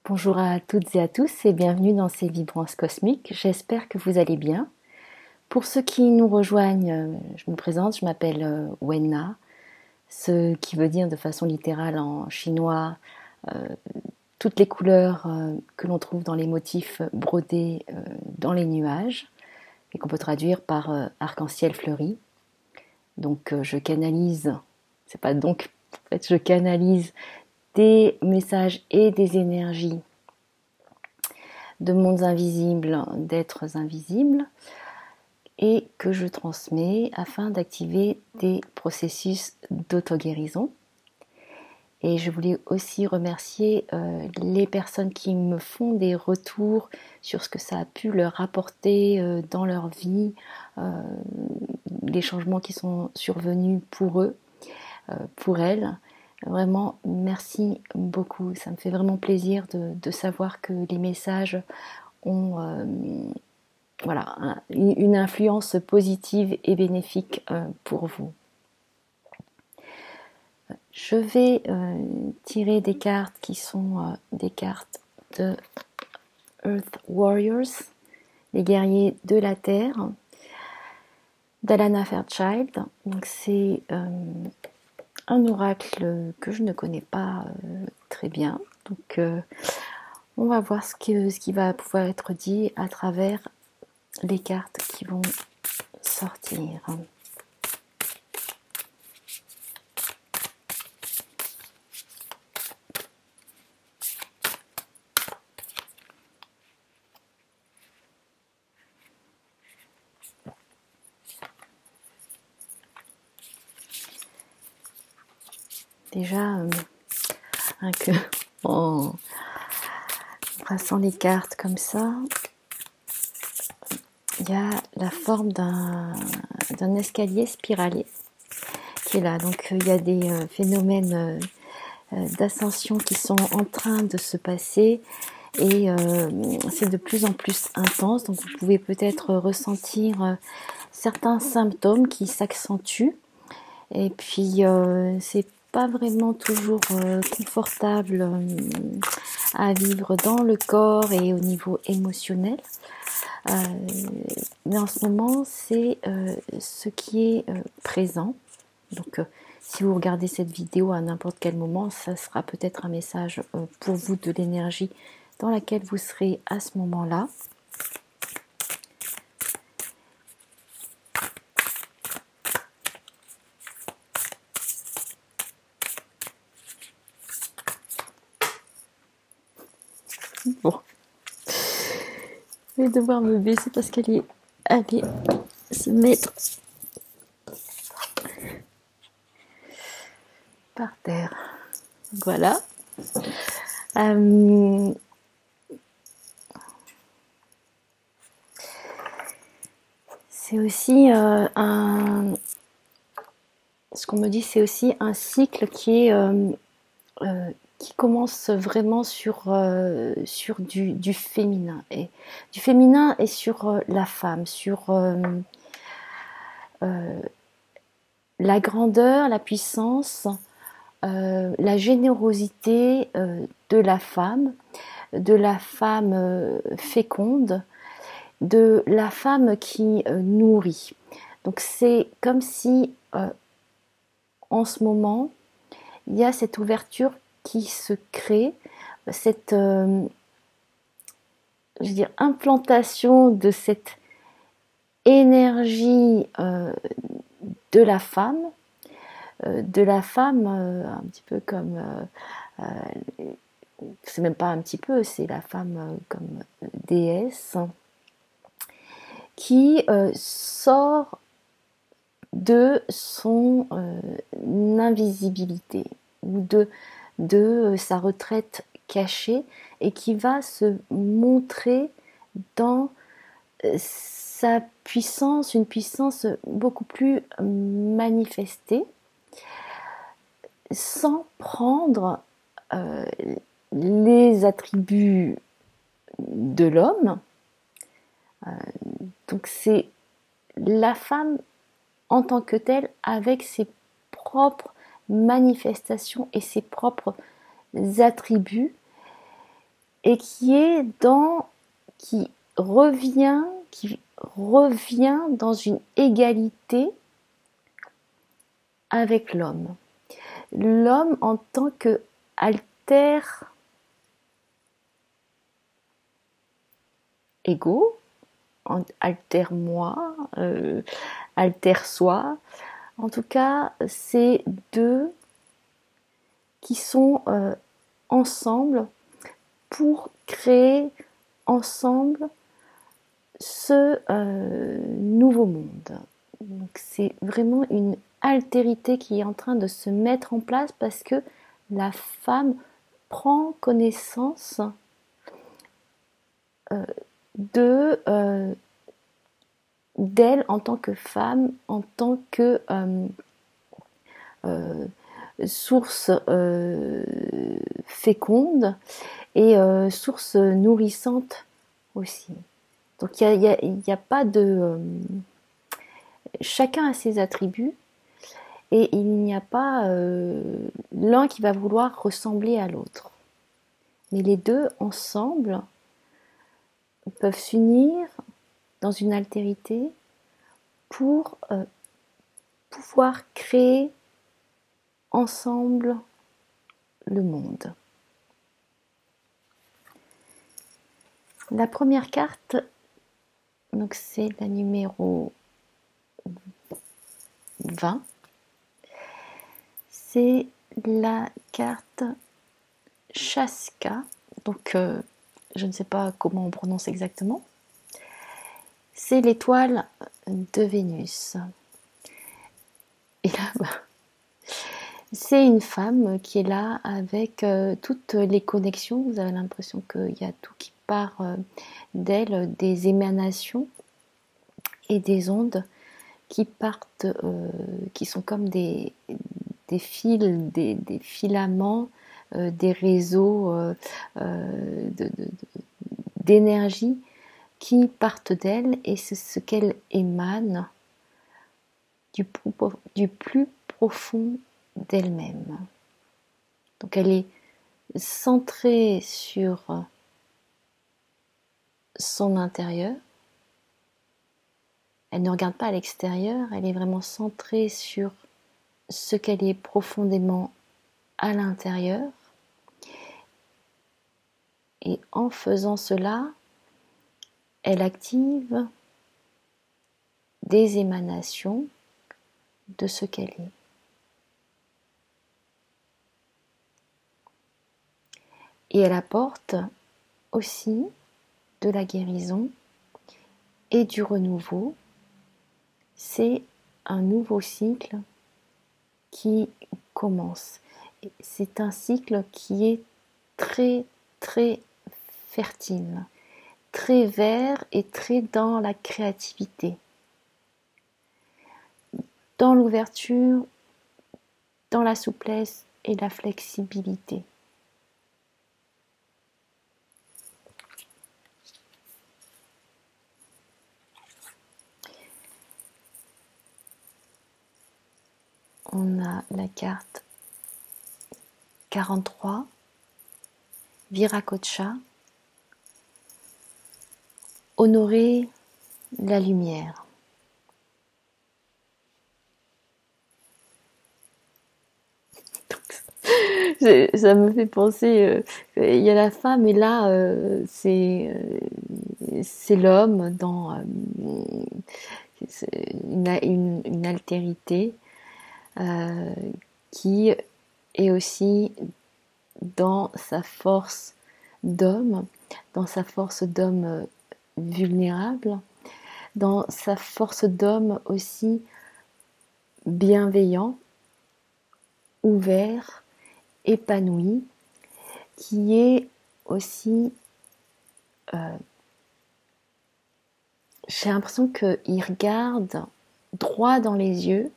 Bonjour à toutes et à tous et bienvenue dans ces vibrances cosmiques. J'espère que vous allez bien. Pour ceux qui nous rejoignent, je me présente, je m'appelle Wenna, ce qui veut dire de façon littérale en chinois toutes les couleurs que l'on trouve dans les motifs brodés dans les nuages et qu'on peut traduire par arc-en-ciel fleuri. Donc je canalise, c'est pas donc, en fait je canalise des messages et des énergies de mondes invisibles, d'êtres invisibles, et que je transmets afin d'activer des processus d'auto-guérison. Et je voulais aussi remercier les personnes qui me font des retours sur ce que ça a pu leur apporter dans leur vie, les changements qui sont survenus pour eux, pour elles. Vraiment, merci beaucoup. Ça me fait vraiment plaisir de savoir que les messages ont une influence positive et bénéfique pour vous. Je vais tirer des cartes qui sont des cartes de Earth Warriors, les guerriers de la Terre, d'Alana Fairchild. Donc c'est un oracle que je ne connais pas très bien. Donc on va voir ce qui va pouvoir être dit à travers les cartes qui vont sortir. Déjà, en brassant les cartes comme ça, il y a la forme d'un escalier spiralé qui est là. Donc il y a des phénomènes d'ascension qui sont en train de se passer et c'est de plus en plus intense. Donc vous pouvez peut-être ressentir certains symptômes qui s'accentuent et puis c'est pas vraiment toujours confortable à vivre dans le corps et au niveau émotionnel. Mais en ce moment, c'est ce qui est présent. Donc, si vous regardez cette vidéo à n'importe quel moment, ça sera peut-être un message pour vous de l'énergie dans laquelle vous serez à ce moment-là. Bon. Je vais devoir me baisser parce qu'elle est allée se mettre par terre. Voilà. C'est aussi ce qu'on me dit, c'est aussi un cycle qui commence vraiment sur du féminin et sur la femme, sur la grandeur, la puissance, la générosité de la femme féconde, de la femme qui nourrit. Donc c'est comme si en ce moment il y a cette ouverture qui se crée, cette implantation de cette énergie de la femme un petit peu comme c'est même pas un petit peu, c'est la femme comme déesse qui sort de son invisibilité ou de sa retraite cachée et qui va se montrer dans sa puissance, une puissance beaucoup plus manifestée, sans prendre les attributs de l'homme. Donc c'est la femme en tant que telle avec ses propres manifestations et ses propres attributs et qui revient dans une égalité avec l'homme. L'homme en tant que alter ego, alter moi, alter soi. En tout cas, c'est deux qui sont ensemble pour créer ensemble ce nouveau monde. Donc c'est vraiment une altérité qui est en train de se mettre en place parce que la femme prend connaissance d'elle en tant que femme, en tant que source féconde et source nourrissante aussi. Donc il y a pas de... chacun a ses attributs et il n'y a pas l'un qui va vouloir ressembler à l'autre. Mais les deux ensemble peuvent s'unir dans une altérité pour pouvoir créer ensemble le monde. La première carte, donc c'est la numéro 20, c'est la carte Chaska, donc je ne sais pas comment on prononce exactement. C'est l'étoile de Vénus. Et là, c'est une femme qui est là avec toutes les connexions. Vous avez l'impression qu'il y a tout qui part d'elle, des émanations et des ondes qui partent, qui sont comme des fils, des filaments, des réseaux d'énergie qui partent d'elle, et c'est ce qu'elle émane du plus profond d'elle-même. Donc elle est centrée sur son intérieur. Elle ne regarde pas à l'extérieur, elle est vraiment centrée sur ce qu'elle est profondément à l'intérieur. Et en faisant cela, elle active des émanations de ce qu'elle est. Et elle apporte aussi de la guérison et du renouveau. C'est un nouveau cycle qui commence. C'est un cycle qui est très très fertile, très vert et très dans la créativité, dans l'ouverture, dans la souplesse et la flexibilité. On a la carte 43, Viracocha, honorer la lumière. Ça me fait penser, il y a la femme et là c'est l'homme dans une altérité qui est aussi dans sa force d'homme, dans sa force d'homme vulnérable, dans sa force d'homme aussi bienveillant, ouvert, épanoui, qui est aussi, j'ai l'impression qu'il regarde droit dans les yeux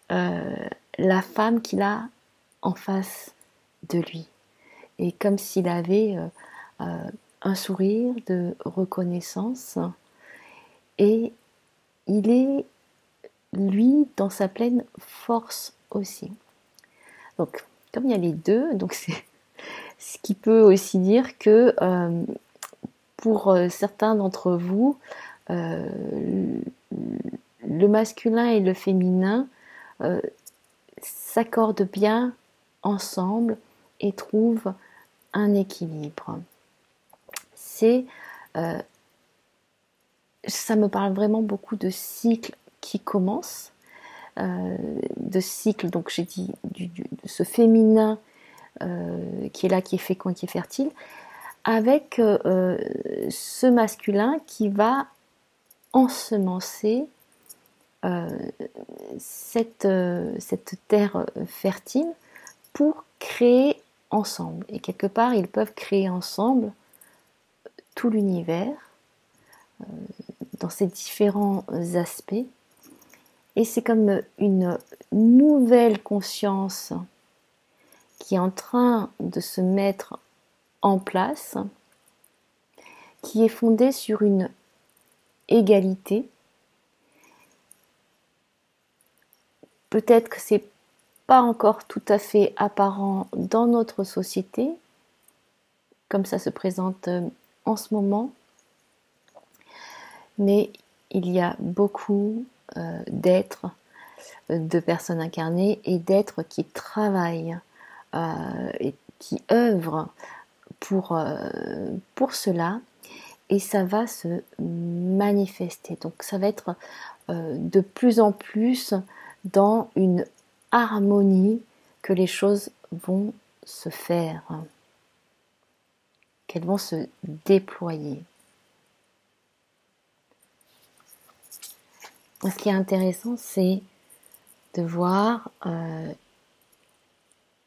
la femme qu'il a en face de lui, et comme s'il avait un sourire de reconnaissance, et il est lui dans sa pleine force aussi. Donc comme il y a les deux, donc Ce qui peut aussi dire que pour certains d'entre vous, le masculin et le féminin s'accordent bien ensemble et trouvent un équilibre. Ça me parle vraiment beaucoup de cycles qui commencent, de cycles, donc j'ai dit de ce féminin qui est là, qui est fécond, qui est fertile, avec ce masculin qui va ensemencer cette terre fertile pour créer ensemble. Et quelque part, ils peuvent créer ensemble tout l'univers dans ses différents aspects. Et c'est comme une nouvelle conscience qui est en train de se mettre en place, qui est fondée sur une égalité. Peut-être que c'est pas encore tout à fait apparent dans notre société, comme ça se présente en ce moment, mais il y a beaucoup d'êtres, de personnes incarnées et d'êtres qui travaillent et qui œuvrent pour cela, et ça va se manifester. Donc ça va être de plus en plus dans une harmonie que les choses vont se faire, qu'elles vont se déployer. Ce qui est intéressant, c'est de voir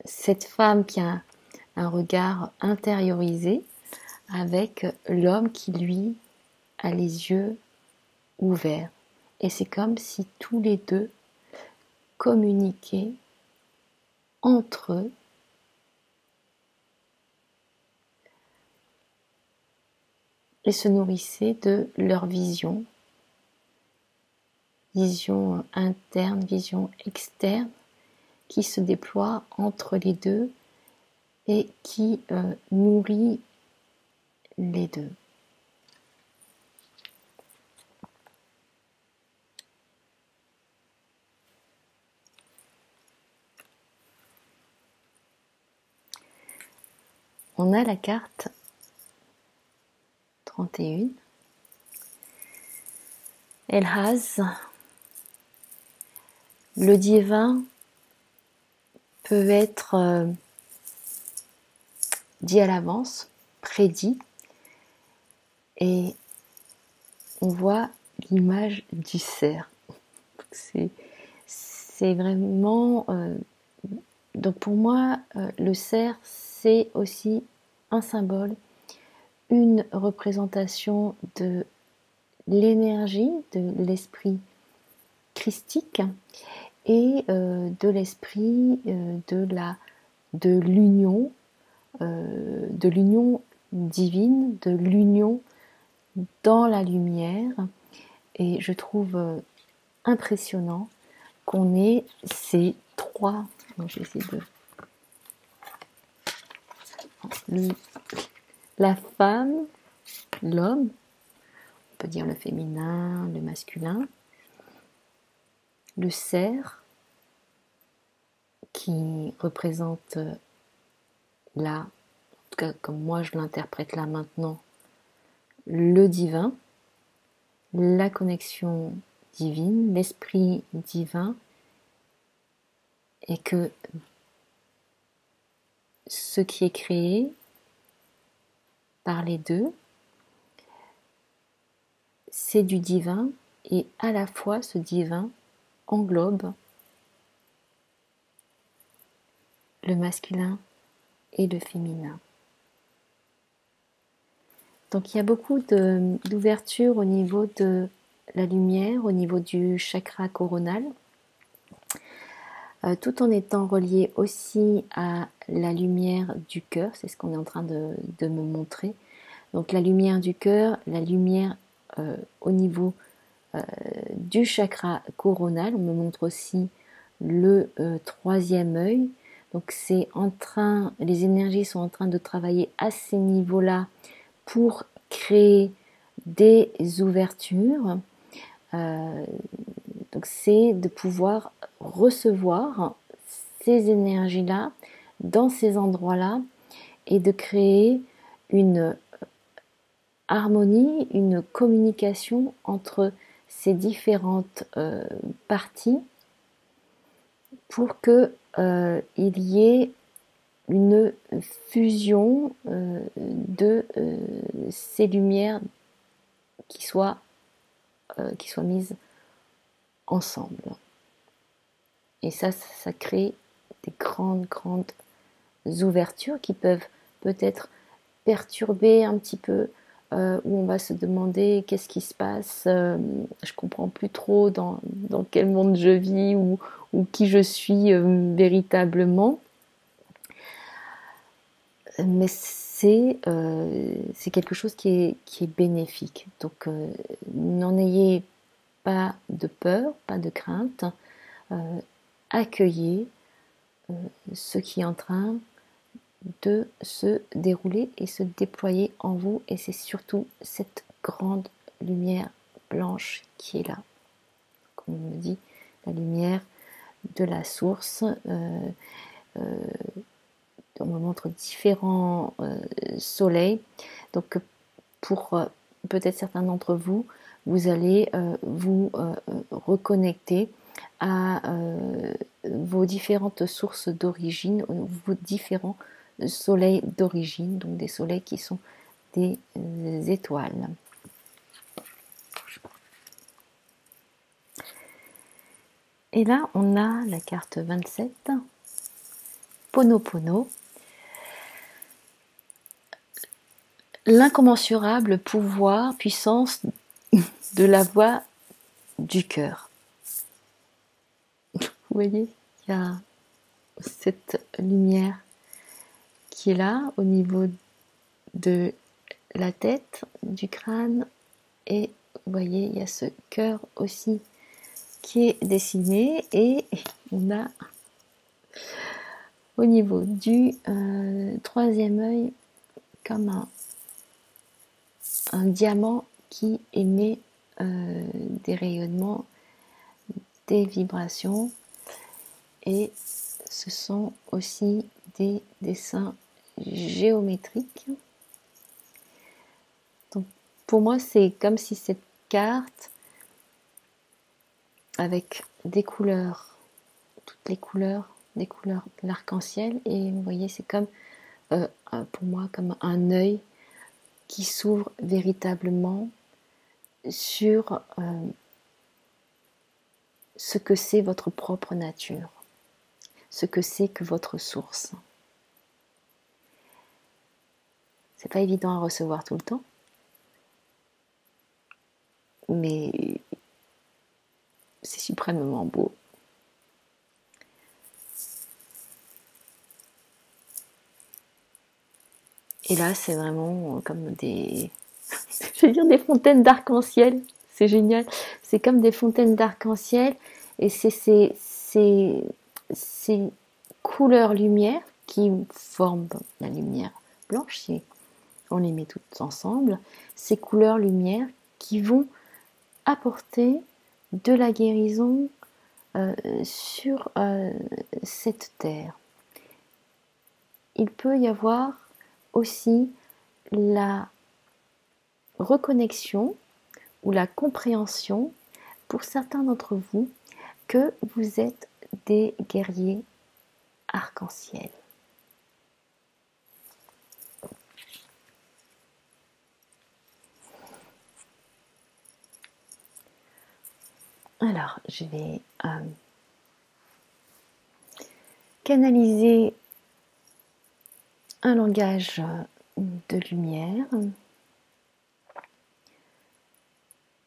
cette femme qui a un regard intériorisé avec l'homme qui, lui, a les yeux ouverts. Et c'est comme si tous les deux communiquaient entre eux et se nourrissaient de leur vision interne, vision externe, qui se déploie entre les deux et qui nourrit les deux. On a la carte 31. Elle has. Le divin peut être dit à l'avance, prédit, et on voit l'image du cerf. C'est vraiment... donc pour moi, le cerf, c'est aussi un symbole, une représentation de l'énergie, de l'esprit christique et de l'esprit de l'union divine, de l'union dans la lumière. Et je trouve impressionnant qu'on ait ces trois. Donc je vais essayer la femme, l'homme, on peut dire le féminin, le masculin, le cerf qui représente là, en tout cas comme moi je l'interprète là maintenant, le divin, la connexion divine, l'esprit divin, et que ce qui est créé par les deux, c'est du divin, et à la fois ce divin englobe le masculin et le féminin. Donc il y a beaucoup d'ouverture au niveau de la lumière, au niveau du chakra coronal, tout en étant relié aussi à la lumière du cœur. C'est ce qu'on est en train de me montrer. Donc la lumière du cœur, la lumière au niveau du chakra coronal. On me montre aussi le troisième œil. Donc les énergies sont en train de travailler à ces niveaux-là pour créer des ouvertures. Donc c'est de pouvoir recevoir ces énergies-là dans ces endroits-là et de créer une harmonie, une communication entre ces différentes parties pour que il y ait une fusion de ces lumières qui soient mises ensemble. Et ça crée des grandes ouvertures qui peuvent peut-être perturber un petit peu, où on va se demander qu'est-ce qui se passe, je comprends plus trop dans quel monde je vis ou qui je suis véritablement. Mais c'est quelque chose qui est bénéfique. Donc n'en ayez pas de peur, pas de crainte. Accueillez ce qui est en train de se dérouler et se déployer en vous. Et c'est surtout cette grande lumière blanche qui est là. Comme on me dit, la lumière de la source. On me montre différents soleils. Donc pour peut-être certains d'entre vous, vous allez vous reconnecter à vos différentes sources d'origine, vos différents soleils d'origine, donc des soleils qui sont des étoiles. Et là, on a la carte 27, Ponopono. L'incommensurable pouvoir, puissance de la voix du cœur. Vous voyez, il y a cette lumière qui est là au niveau de la tête, du crâne, et vous voyez, il y a ce cœur aussi qui est dessiné, et on a au niveau du troisième œil comme un diamant qui émet des rayonnements, des vibrations, et ce sont aussi des dessins géométriques. Donc pour moi, c'est comme si cette carte, avec des couleurs, toutes les couleurs, des couleurs de l'arc-en-ciel, et vous voyez, c'est comme pour moi comme un œil qui s'ouvre véritablement sur ce que c'est votre propre nature, ce que c'est que votre source. C'est pas évident à recevoir tout le temps, mais c'est suprêmement beau. Et là, c'est vraiment comme des fontaines d'arc-en-ciel. C'est génial. C'est comme des fontaines d'arc-en-ciel, et c'est ces couleurs lumière qui forment la lumière blanche, si on les met toutes ensemble, ces couleurs lumière qui vont apporter de la guérison sur cette terre. Il peut y avoir aussi la reconnexion ou la compréhension pour certains d'entre vous que vous êtes des guerriers arc-en-ciel. Alors, je vais canaliser un langage de lumière.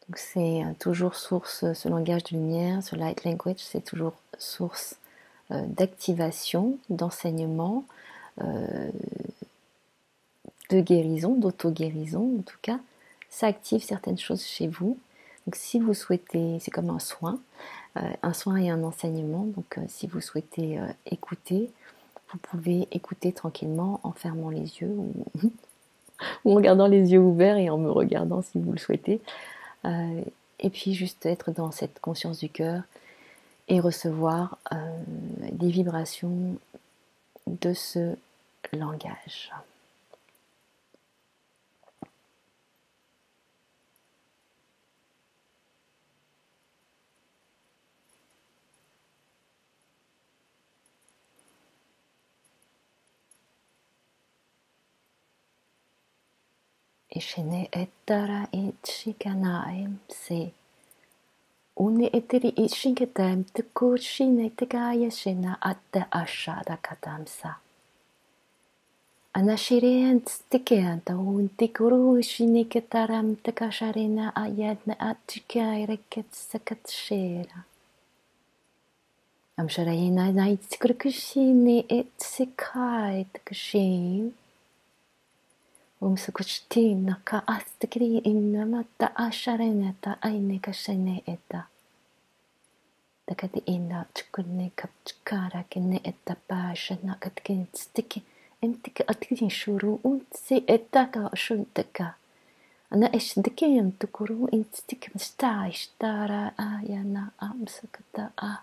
Donc c'est toujours source, ce langage de lumière, ce light language, c'est toujours source d'activation, d'enseignement, de guérison, d'auto-guérison en tout cas. Ça active certaines choses chez vous. Donc si vous souhaitez, c'est comme un soin et un enseignement. Donc si vous souhaitez écouter, vous pouvez écouter tranquillement en fermant les yeux ou en regardant les yeux ouverts et en me regardant si vous le souhaitez. Et puis juste être dans cette conscience du cœur et recevoir des vibrations de ce langage. Ishine etara ichikanaim se une eteri ishingetaim tuku shine tegaya shina atta ashada katamsa. Anashirian stikean taun tikuru shine ketaram tekasharina ayadna atikai reket sakat shera. Amsharayina night skrikushine et sikai tekashim. Umsukushtim naka astikri innamata asharenata aine kashene eta. Takati inna chukune kapchukara kene eta pashana katkin stiki emtika atkin shuru untsi etaka shuntaka. Ana eshdiki tukuru instik msta ishtara ayana amsakata a.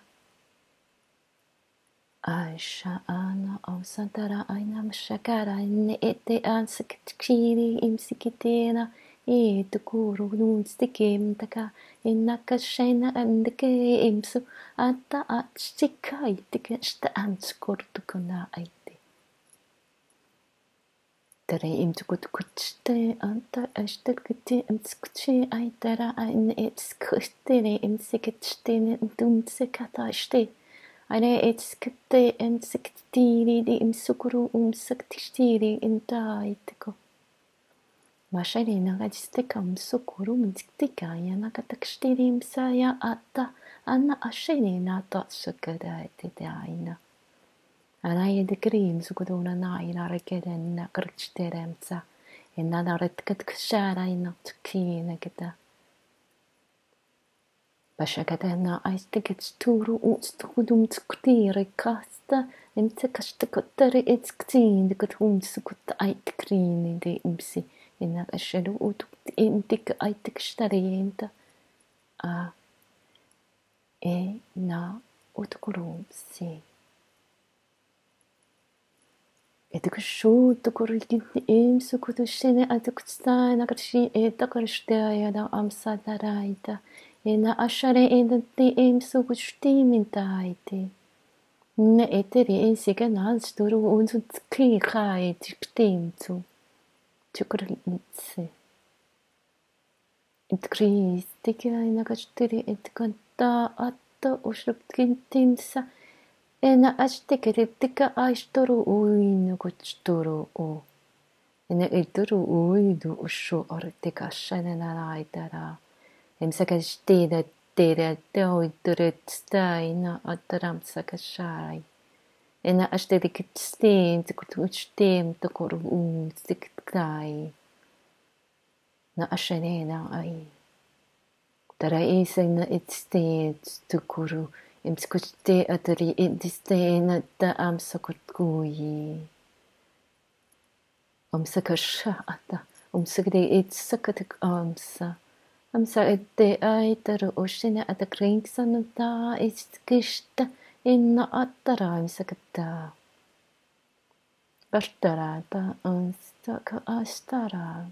Aisha ana amsantara ainam shakara ne ete ansakchiri imsikitena e tukuru nun stikim taka inakashena andike imsu ata achikai tika sta anskortukuna aite. Tere imtukutkuchte anta ashtakute imskutche aitara ain etskuttere imsikitstene dumtsekata shte. Aine etskete ensiktiri di imsukuru umsaktistiri intaitiko. Mashari nagadisteka umsukuru mtstika yanakatakstiri imsaya ata anna asheni nata sukadaite daina. Anaye dekri imsukuduna naina rekeden nakrchteremsa. Enna retkat kshara inatkina kita. Bashakatana aistiketsturu utstudum tskutire kasta imtsekashtakotare etsktin dekatum skut aitkrin de imsi inna ashadu utukt intik aitkstarienta a e na utkurum si etkashu tukurikit imsukutushine atukstana katshi etakarshtea da amsadaraita. Ena ashare edati imsukushtimintaite. Ne eteri insiganaz turu unzutkikai tiktimtu. Tukritse. Itkris tika inakashtiri etkanta atta ushruktintimsa. Ena ashtikeri tika aishtoru uinukuchturu u. Ena ituru uidu ushu ortika shananaraitara. Imsakashtida tira teoituret staina ataram sakashai. Ena ashtedikitstin tikutushtim tukuru stiktai. Na ashanena ai. Tara isagna itstit tukuru. Imskushte atari idistena ta amsakutkuyi. Umsakasha ata. Umsakde itsakatik amsa. Amsa ette aitaru ushina atakrinksanuta istkishta inna attara imsakata. Bashtarata anstaka astara.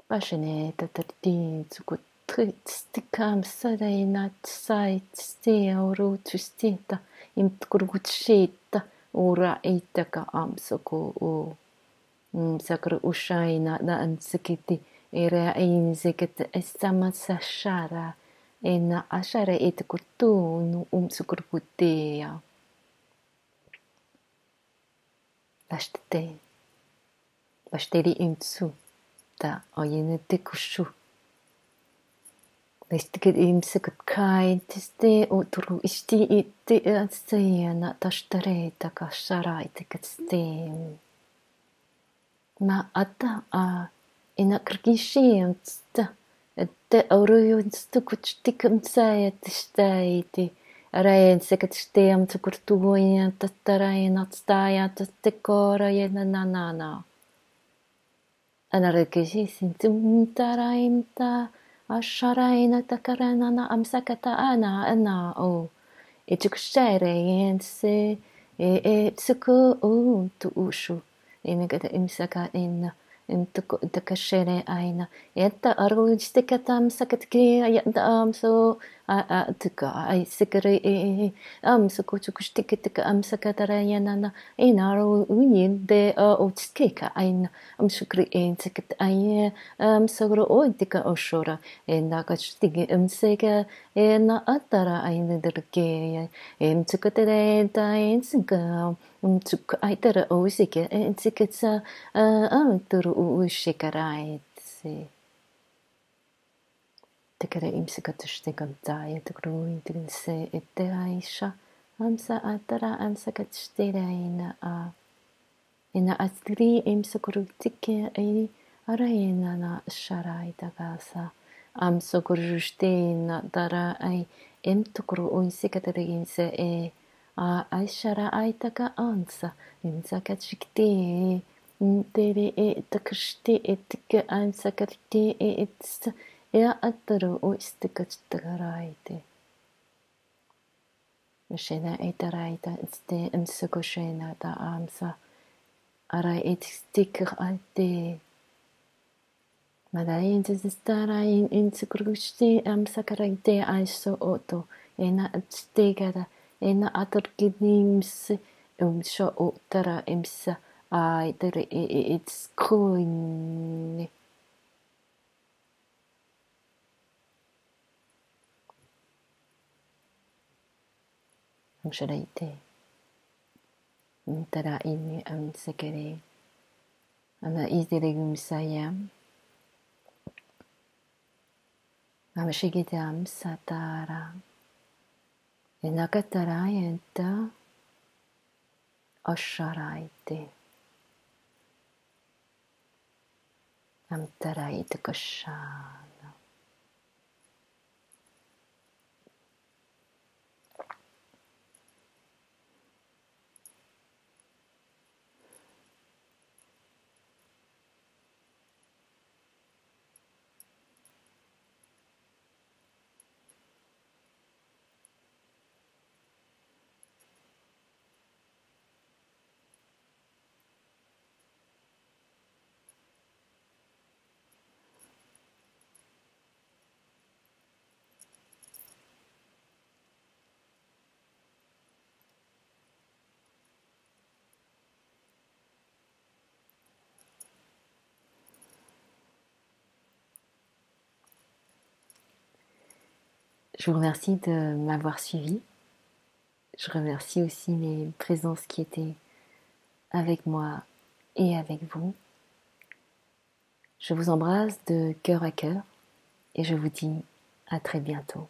Bashine tatartin sukutristikam sadainat sait stea urutustita imtkurgutshita ura itaka amsoko u. Sakru ushaina da ansikiti. Era insiket estamasashara ena ashara etkutunu umsukurputea. Bashteri imtsu ta oyenete kushu. Vestiket imsukut kai tiste uturu isti itti atsayana tashtareta kashara iteketstem. Ma ata a inakirgishiamtsta te auruyunstukuchtikamsayatishtaiti Arayen sekatsteam tukurtuyen tatarayen atstaya tatekorayen nanana. Anarekejisin tumtaraim ta asharaina takaranana amsakata ana o. Ituksharayen se tsuku tu ushu. Inagata imsaka in takashere aina. Yetta arujtikatam sakatki yadam so tuka I sikari so kuchukushtikita sakatarayanana inaru unin de otskika aina shukri tikat aye sogro oitika oshora nakashtigi sega na atara aina derke tukatere tain sinka tuk aitara osike tiketsa turu ushikarai Tekere imsikatishtigamtaya tukruintinse etteraisha amsa atara amsakatishterina a ina astri imsakurutike ai araina na sharai tagasa amsakurustena dara ai imtukru unsikaterinse a aishara aitaka ansa imsakatshikte tere takashte etike amsakarte etsa Ja ataru uistikatstagaraite. Mishena etaraita itste imsukoshena da amsa. Arai etstikir alte. Madain tizistarain insukurushti amsakaraite aiso oto. Ena atstegara. Ena atarkidims umsho otara imsa. Aitere itskoin. Amsharaite. Tara ini amsakere. Ana izdiregum sayam. Amashigidam satara. Enakatarayenta asharaite. Amtaraite kashana. Je vous remercie de m'avoir suivi. Je remercie aussi mes présences qui étaient avec moi et avec vous. Je vous embrasse de cœur à cœur et je vous dis à très bientôt.